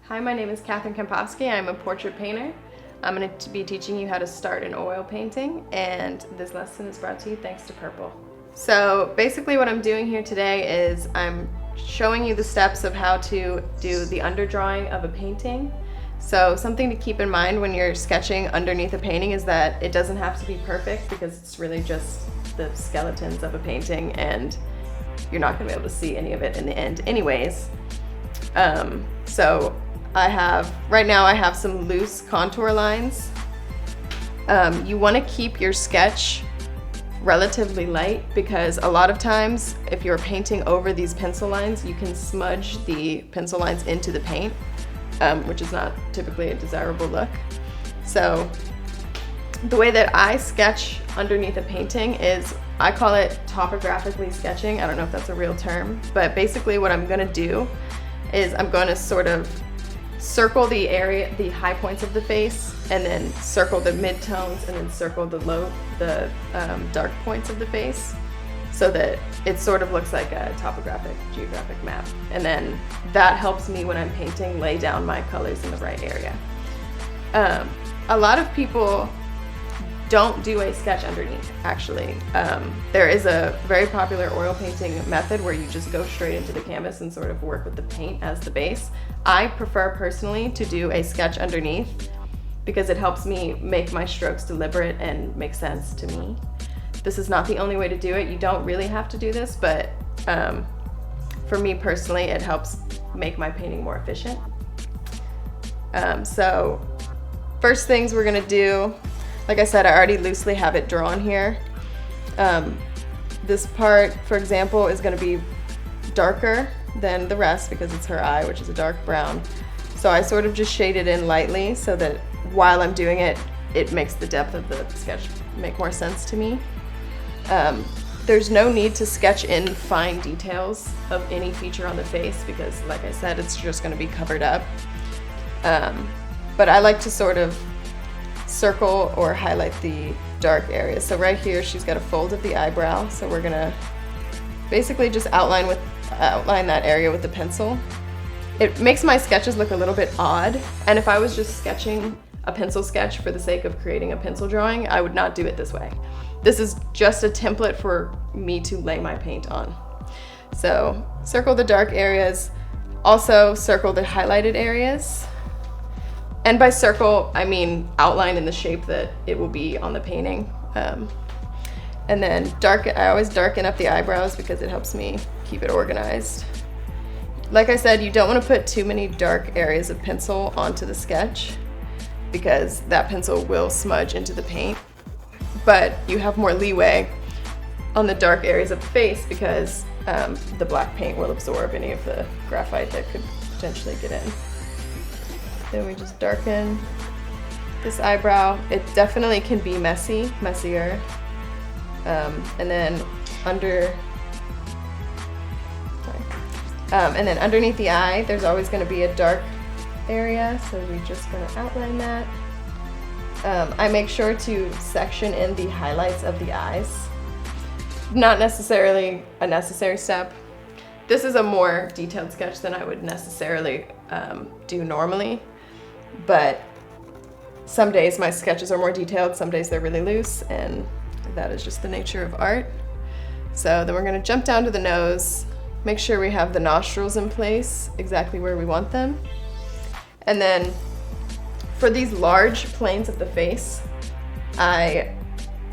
Hi, my name is Kathryn Kampovsky. I'm a portrait painter. I'm going to be teaching you how to start in oil painting, and this lesson is brought to you thanks to purple. So basically what I'm doing here today is I'm showing you the steps of how to do the underdrawing of a painting. So something to keep in mind when you're sketching underneath a painting is that it doesn't have to be perfect, because it's really just the skeletons of a painting and you're not going to be able to see any of it in the end anyways. So right now I have some loose contour lines. You want to keep your sketch relatively light, because a lot of times if you're painting over these pencil lines, you can smudge the pencil lines into the paint, which is not typically a desirable look. So the way that I sketch underneath a painting is, I call it topographically sketching. I don't know if that's a real term, but basically what I'm going to do is I'm going to sort of circle the high points of the face, and then circle the mid-tones, and then circle the dark points of the face, so that it sort of looks like a geographic map. And then that helps me when I'm painting lay down my colors in the right area. A lot of people don't do a sketch underneath, actually. There is a very popular oil painting method where you just go straight into the canvas and sort of work with the paint as the base. I prefer personally to do a sketch underneath, because it helps me make my strokes deliberate and make sense to me. This is not the only way to do it. You don't really have to do this, but for me personally, it helps make my painting more efficient. So first things we're gonna do, like I said, I already loosely have it drawn here. This part, for example, is gonna be darker than the rest because it's her eye, which is a dark brown. So I sort of just shade it in lightly so that while I'm doing it, it makes the depth of the sketch make more sense to me. There's no need to sketch in fine details of any feature on the face, because like I said, it's just gonna be covered up. But I like to sort of circle or highlight the dark areas. So right here, she's got a fold of the eyebrow. So we're gonna basically just outline that area with the pencil. It makes my sketches look a little bit odd. And if I was just sketching a pencil sketch for the sake of creating a pencil drawing, I would not do it this way. This is just a template for me to lay my paint on. So circle the dark areas, also circle the highlighted areas. And by circle, I mean outline in the shape that it will be on the painting. And then I always darken up the eyebrows because it helps me keep it organized. Like I said, you don't want to put too many dark areas of pencil onto the sketch, because that pencil will smudge into the paint. But you have more leeway on the dark areas of the face, because the black paint will absorb any of the graphite that could potentially get in. Then we just darken this eyebrow. It definitely can be messier. And then underneath the eye, there's always going to be a dark area, so we're just going to outline that. I make sure to section in the highlights of the eyes. Not necessarily a necessary step. This is a more detailed sketch than I would necessarily do normally, but some days my sketches are more detailed, some days they're really loose, and that is just the nature of art. So then we're going to jump down to the nose, make sure we have the nostrils in place exactly where we want them. And then for these large planes of the face, I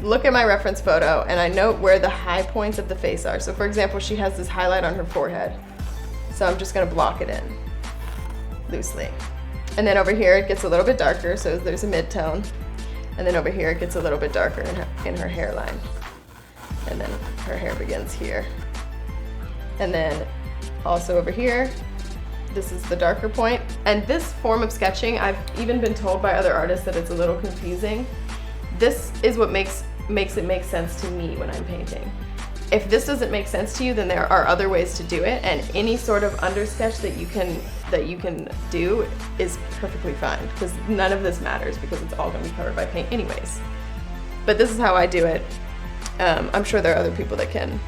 look at my reference photo and I note where the high points of the face are. So for example, she has this highlight on her forehead. So I'm just going to block it in loosely. And then over here it gets a little bit darker, so there's a mid-tone. And then over here it gets a little bit darker in her hairline. And then her hair begins here. And then also over here, this is the darker point. And this form of sketching, I've even been told by other artists that it's a little confusing. This is what makes it make sense to me when I'm painting. If this doesn't make sense to you, then there are other ways to do it, and any sort of undersketch that you can do is perfectly fine, because none of this matters, because it's all going to be covered by paint anyways. But this is how I do it. I'm sure there are other people that can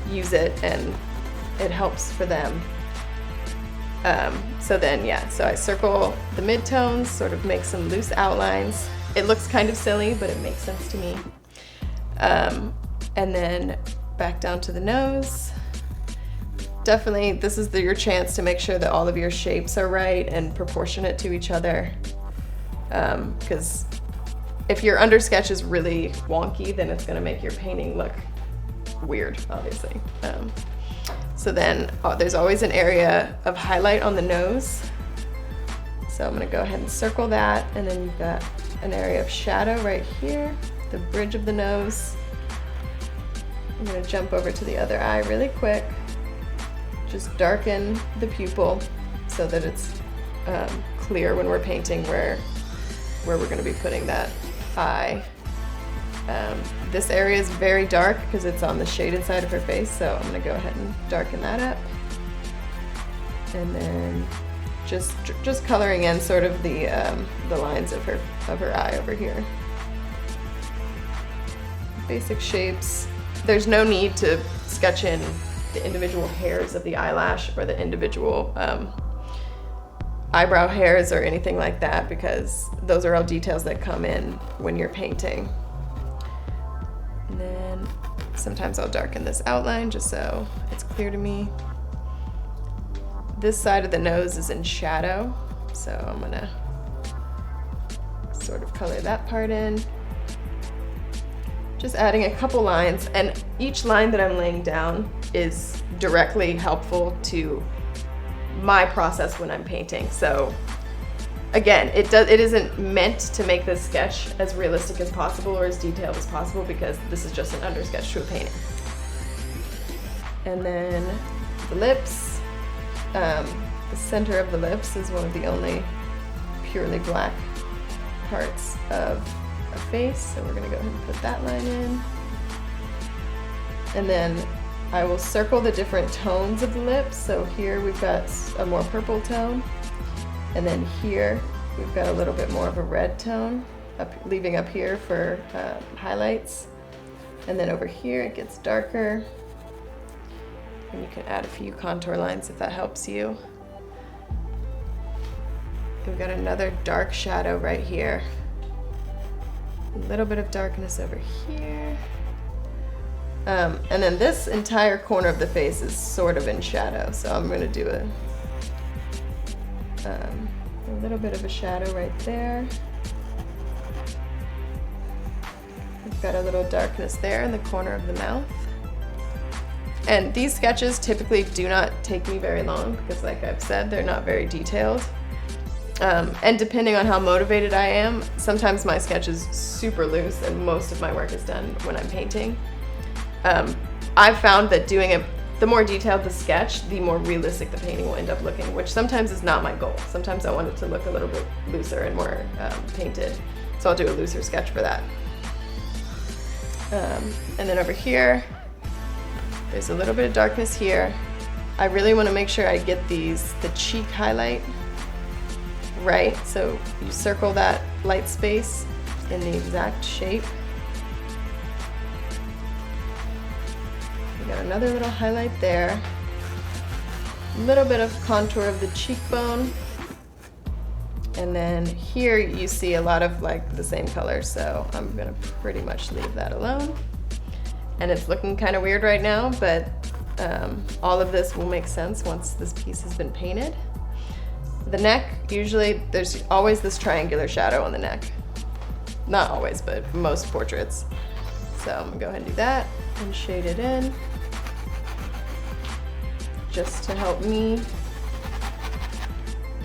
use it and it helps for them. So then, yeah, so I circle the midtones, sort of make some loose outlines. It looks kind of silly, but it makes sense to me. And then back down to the nose. Definitely, this is your chance to make sure that all of your shapes are right and proportionate to each other. Because if your under sketch is really wonky, then it's gonna make your painting look weird, obviously. So then there's always an area of highlight on the nose. So I'm gonna go ahead and circle that, and then you've got an area of shadow right here, the bridge of the nose. I'm gonna jump over to the other eye really quick. Just darken the pupil so that it's clear when we're painting where we're gonna be putting that eye. This area is very dark because it's on the shaded side of her face, so I'm gonna go ahead and darken that up. And then just coloring in sort of the lines of her eye over here. Basic shapes. There's no need to sketch in the individual hairs of the eyelash or the individual eyebrow hairs or anything like that, because those are all details that come in when you're painting. And then sometimes I'll darken this outline just so it's clear to me. This side of the nose is in shadow, so I'm gonna sort of color that part in. Just adding a couple lines, and each line that I'm laying down is directly helpful to my process when I'm painting. So again, it isn't meant to make this sketch as realistic as possible or as detailed as possible, because this is just an under sketch to a painting. And then the lips, the center of the lips is one of the only purely black parts of a face, so we're gonna go ahead and put that line in. And then I will circle the different tones of the lips. So here we've got a more purple tone, and then here we've got a little bit more of a red tone, leaving up here for highlights. And then over here it gets darker, and you can add a few contour lines if that helps you. We've got another dark shadow right here. A little bit of darkness over here. And then this entire corner of the face is sort of in shadow, so I'm gonna do a little bit of a shadow right there. We've got a little darkness there in the corner of the mouth. And these sketches typically do not take me very long because, like I've said, they're not very detailed. And depending on how motivated I am, sometimes my sketch is super loose and most of my work is done when I'm painting. I've found that the more detailed the sketch, the more realistic the painting will end up looking, which sometimes is not my goal. Sometimes I want it to look a little bit looser and more painted, so I'll do a looser sketch for that. And then over here, there's a little bit of darkness here. I really want to make sure I get the cheek highlight right, so you circle that light space in the exact shape. We got another little highlight there. A little bit of contour of the cheekbone. And then here you see a lot of like the same color, so I'm gonna pretty much leave that alone. And it's looking kind of weird right now, but all of this will make sense once this piece has been painted. The neck, usually there's always this triangular shadow on the neck. Not always, but most portraits. So I'm gonna go ahead and do that and shade it in just to help me.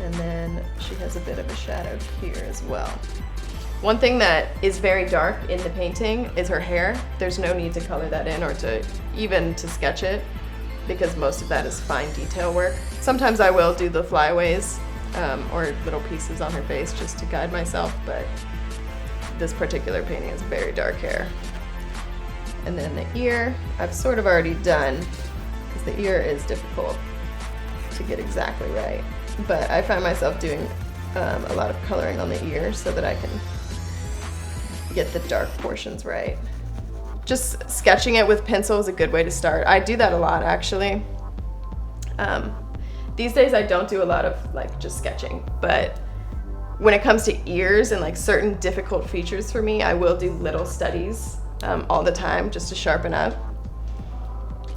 And then she has a bit of a shadow here as well. One thing that is very dark in the painting is her hair. There's no need to color that in or even to sketch it, because most of that is fine detail work. Sometimes I will do the flyaways or little pieces on her face just to guide myself, but this particular painting is very dark hair. And then the ear, I've sort of already done, because the ear is difficult to get exactly right. But I find myself doing a lot of coloring on the ear so that I can get the dark portions right. Just sketching it with pencil is a good way to start. I do that a lot, actually. these days I don't do a lot of like just sketching, but when it comes to ears and like certain difficult features for me, I will do little studies all the time just to sharpen up.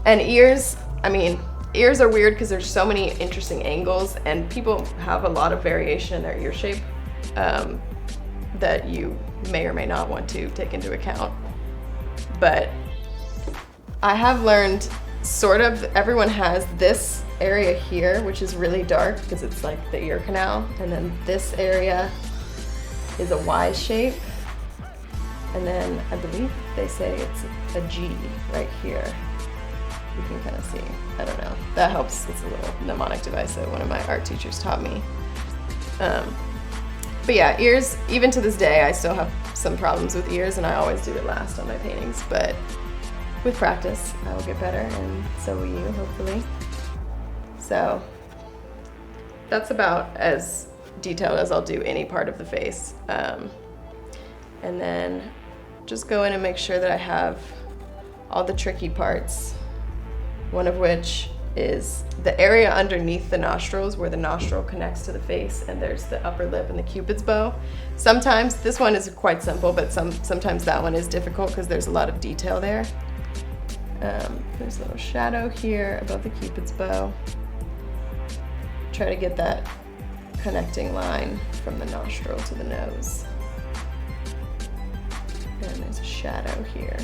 And ears, I mean, ears are weird because there's so many interesting angles, and people have a lot of variation in their ear shape that you may or may not want to take into account. But I have learned sort of, everyone has this area here, which is really dark because it's like the ear canal, and then this area is a Y shape, and then I believe they say it's a G right here. You can kind of see, I don't know, that helps. It's a little mnemonic device that one of my art teachers taught me. But yeah, ears, even to this day, I still have some problems with ears, and I always do it last on my paintings, but with practice, I will get better, and so will you, hopefully. So that's about as detailed as I'll do any part of the face. And then just go in and make sure that I have all the tricky parts, one of which is the area underneath the nostrils where the nostril connects to the face, and there's the upper lip and the Cupid's bow. Sometimes, this one is quite simple, but sometimes that one is difficult because there's a lot of detail there. There's a little shadow here above the Cupid's bow. Try to get that connecting line from the nostril to the nose. And there's a shadow here.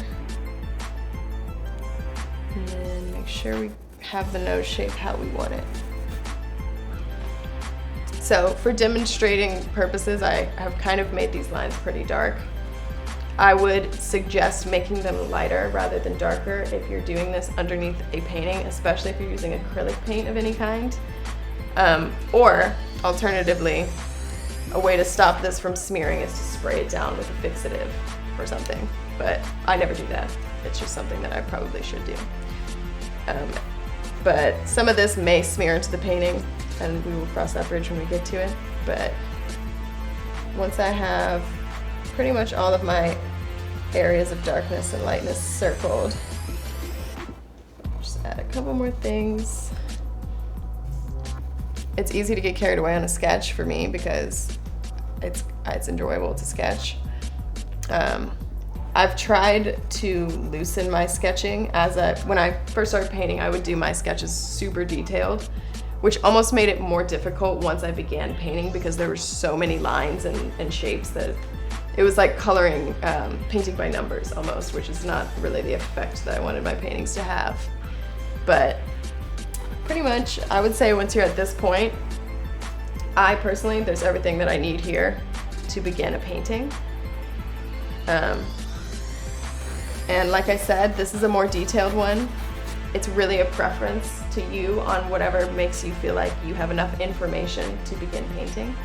And then make sure we have the nose shape how we want it. So for demonstrating purposes, I have kind of made these lines pretty dark. I would suggest making them lighter rather than darker if you're doing this underneath a painting, especially if you're using acrylic paint of any kind. Or alternatively, a way to stop this from smearing is to spray it down with a fixative or something. But I never do that. It's just something that I probably should do. But some of this may smear into the painting, and we will cross that bridge when we get to it. But once I have pretty much all of my areas of darkness and lightness circled, just add a couple more things. It's easy to get carried away on a sketch for me because it's enjoyable to sketch. I've tried to loosen my sketching when I first started painting, I would do my sketches super detailed, which almost made it more difficult once I began painting because there were so many lines and shapes that it was like coloring, painting by numbers almost, which is not really the effect that I wanted my paintings to have. But pretty much, I would say once you're at this point, personally, there's everything that I need here to begin a painting. And like I said, this is a more detailed one. It's really a preference to you on whatever makes you feel like you have enough information to begin painting.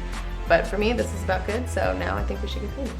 But for me, this is about good, so now I think we should get painting.